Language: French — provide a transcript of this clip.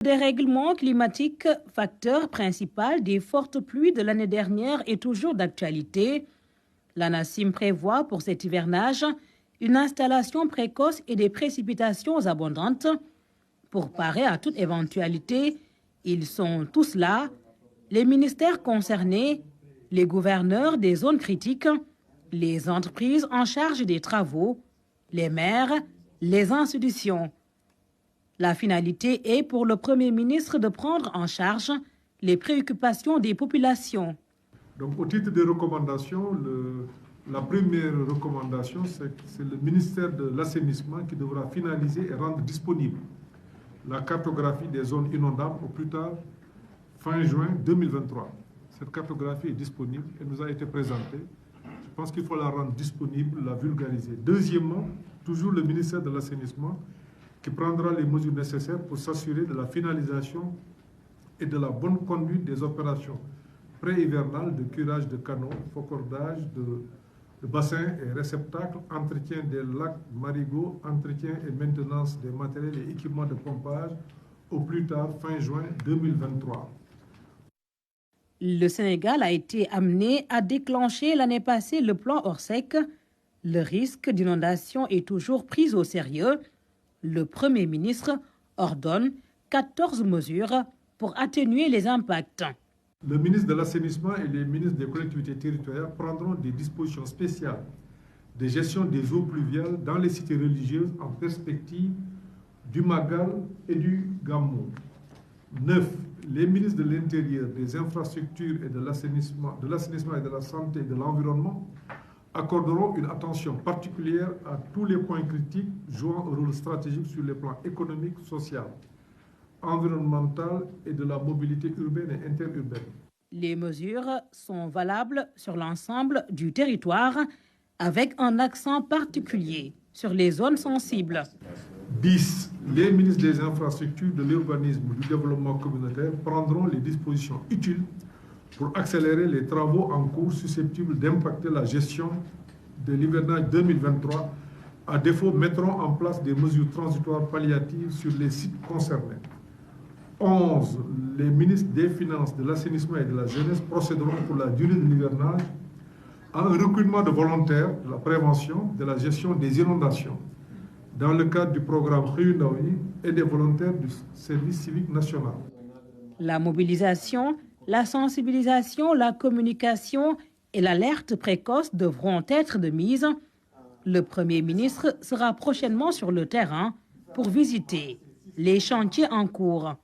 Le dérèglement climatique, facteur principal des fortes pluies de l'année dernière, est toujours d'actualité. L'ANACIM prévoit pour cet hivernage une installation précoce et des précipitations abondantes. Pour parer à toute éventualité, ils sont tous là, les ministères concernés, les gouverneurs des zones critiques, les entreprises en charge des travaux, les maires, les institutions. La finalité est pour le Premier ministre de prendre en charge les préoccupations des populations. Donc, au titre des recommandations, la première recommandation, c'est le ministère de l'Assainissement qui devra finaliser et rendre disponible la cartographie des zones inondables au plus tard fin juin 2023. Cette cartographie est disponible et nous a été présentée. Je pense qu'il faut la rendre disponible, la vulgariser. Deuxièmement, toujours le ministère de l'Assainissement qui prendra les mesures nécessaires pour s'assurer de la finalisation et de la bonne conduite des opérations pré-hivernales de curage de canaux, faucordage de bassins et réceptacles, entretien des lacs marigots, entretien et maintenance des matériels et équipements de pompage au plus tard fin juin 2023. Le Sénégal a été amené à déclencher l'année passée le plan Orsec. Le risque d'inondation est toujours pris au sérieux. Le Premier ministre ordonne 14 mesures pour atténuer les impacts. Le ministre de l'Assainissement et les ministres des collectivités territoriales prendront des dispositions spéciales de gestion des eaux pluviales dans les cités religieuses en perspective du Magal et du Gamou. 9. Les ministres de l'Intérieur, des Infrastructures et de l'Assainissement et de la Santé et de l'Environnement accorderont une attention particulière à tous les points critiques jouant un rôle stratégique sur les plans économiques, social, environnemental et de la mobilité urbaine et interurbaine. Les mesures sont valables sur l'ensemble du territoire avec un accent particulier sur les zones sensibles. 10. Les ministres des Infrastructures, de l'Urbanisme et du Développement communautaire prendront les dispositions utiles pour accélérer les travaux en cours susceptibles d'impacter la gestion de l'hivernage 2023. À défaut, mettront en place des mesures transitoires palliatives sur les sites concernés. 11. Les ministres des Finances, de l'Assainissement et de la Jeunesse procéderont pour la durée de l'hivernage à un recrutement de volontaires de la prévention, de la gestion des inondations, dans le cadre du programme Réunaoui et des volontaires du service civique national. La mobilisation, la sensibilisation, la communication et l'alerte précoce devront être de mise. Le Premier ministre sera prochainement sur le terrain pour visiter les chantiers en cours.